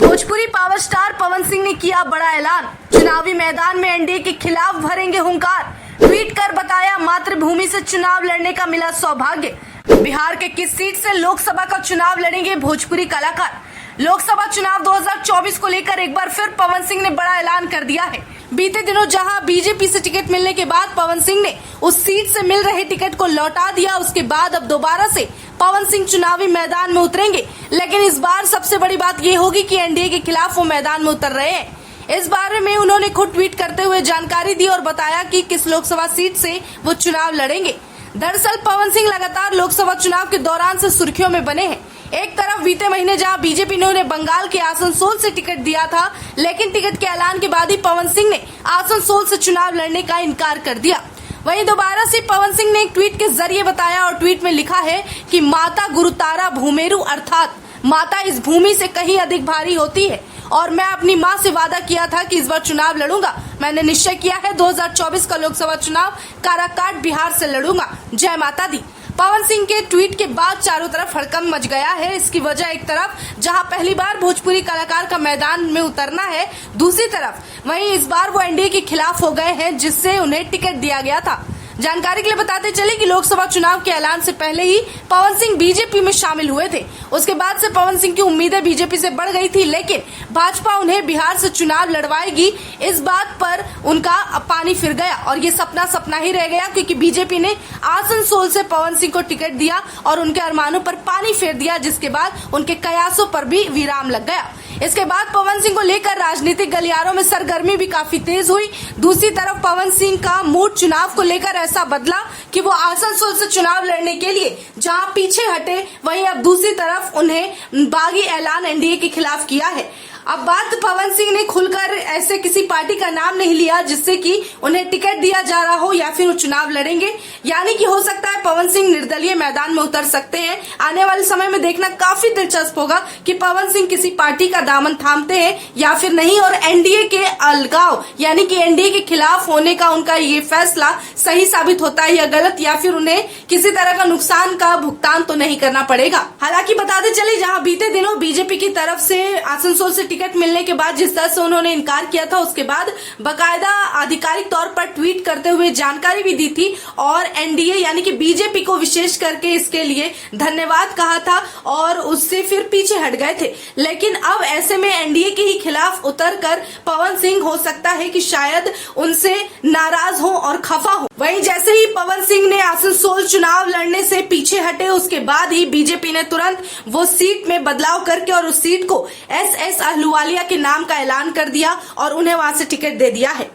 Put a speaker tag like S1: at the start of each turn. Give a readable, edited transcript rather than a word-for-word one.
S1: Bhojpuri power star Pawan Singh ने किया बड़ा ऐलान। चुनावी मैदान में एनडीए के खिलाफ भरेंगे हुंकार। ट्वीट कर बताया मातृभूमि से चुनाव लड़ने का मिला सौभाग्य। बिहार के किस सीट से लोकसभा का चुनाव लड़ेंगे भोजपुरी कलाकार। लोकसभा चुनाव 2024 को लेकर एक बार फिर पवन सिंह ने बड़ा ऐलान कर दिया है। बीते दिनों जहां बीजेपी से टिकट मिलने के बाद पवन सिंह ने उस सीट से मिल रहे टिकट को लौटा दिया, उसके बाद अब दोबारा से पवन सिंह चुनावी मैदान में उतरेंगे। लेकिन इस बार सबसे बड़ी बात ये होगी कि एनडीए के खिलाफ वो मैदान में उतर रहे हैं। इस बारे में उन्होंने खुद ट्वीट करते हुए जानकारी दी और बताया कि किस लोकसभा सीट से वो चुनाव लड़ेंगे। दरअसल पवन सिंह लगातार लोकसभा चुनाव के दौरान से सुर्खियों में बने हैं। एक तरफ बीते महीने जहां बीजेपी ने उन्हें बंगाल के आसनसोल से टिकट दिया था, लेकिन टिकट के ऐलान के बाद ही पवन सिंह ने आसनसोल से चुनाव लड़ने का इनकार कर दिया। वहीं दोबारा से पवन सिंह ने एक ट्वीट के जरिए बताया और ट्वीट में लिखा है कि माता गुरुतारा भूमेरु अर्थात माता इस भूमि से कहीं अधिक भारी होती है और मैं अपनी माँ से वादा किया था कि इस बार चुनाव लड़ूंगा। मैंने निश्चय किया है 2024 का लोकसभा चुनाव काराकाट बिहार से लड़ूंगा। जय माता दी। पवन सिंह के ट्वीट के बाद चारों तरफ हड़कंप मच गया है। इसकी वजह एक तरफ जहां पहली बार भोजपुरी कलाकार का मैदान में उतरना है, दूसरी तरफ वहीं इस बार वो एनडीए के खिलाफ हो गए हैं जिससे उन्हें टिकट दिया गया था। जानकारी के लिए बताते चले कि लोकसभा चुनाव के ऐलान से पहले ही पवन सिंह बीजेपी में शामिल हुए थे। उसके बाद से पवन सिंह की उम्मीदें बीजेपी से बढ़ गई थी, लेकिन भाजपा उन्हें बिहार से चुनाव लड़वाएगी, इस बात पर उनका पानी फिर गया और ये सपना सपना ही रह गया, क्योंकि बीजेपी ने आसनसोल से पवन सिंह को टिकट दिया और उनके अरमानों पर पानी फेर दिया, जिसके बाद उनके कयासों पर भी विराम लग गया। इसके बाद पवन सिंह को लेकर राजनीतिक गलियारों में सरगर्मी भी काफी तेज हुई। दूसरी तरफ पवन सिंह का मूड चुनाव को लेकर ऐसा बदला कि वो आसनसोल से चुनाव लड़ने के लिए जहां पीछे हटे, वहीं अब दूसरी तरफ उन्हें बागी ऐलान एनडीए के खिलाफ किया है। अब बात पवन सिंह ने खुलकर ऐसे किसी पार्टी का नाम नहीं लिया जिससे कि उन्हें टिकट दिया जा रहा हो या फिर वो चुनाव लड़ेंगे, यानी कि हो सकता है पवन सिंह निर्दलीय मैदान में उतर सकते हैं। आने वाले समय में देखना काफी दिलचस्प होगा कि पवन सिंह किसी पार्टी का दामन थामते हैं या फिर नहीं, और एनडीए के अलगाव यानी कि एनडीए के खिलाफ होने का उनका ये फैसला सही साबित होता है या गलत, या फिर उन्हें किसी तरह का नुकसान का भुगतान तो नहीं करना पड़ेगा। हालांकि बताते चले जहां बीते दिनों बीजेपी की तरफ से आसनसोल से टिकट मिलने के बाद जिस तरह से उन्होंने इनकार किया था, उसके बाद बकायदा आधिकारिक तौर पर ट्वीट करते हुए जानकारी भी दी थी और एनडीए यानी कि बीजेपी को विशेष करके इसके लिए धन्यवाद कहा था और उससे फिर पीछे हट गए थे। लेकिन अब ऐसे में एनडीए के ही खिलाफ उतरकर पवन सिंह हो सकता है कि शायद उनसे नाराज हो और खफा हो। वहीं जैसे ही पवन सिंह ने आसनसोल चुनाव लड़ने से पीछे हटे, उसके बाद ही बीजेपी ने तुरंत वो सीट में बदलाव करके और उस सीट को एस अहलुवालिया के नाम का ऐलान कर दिया और उन्हें वहां से टिकट दे दिया है।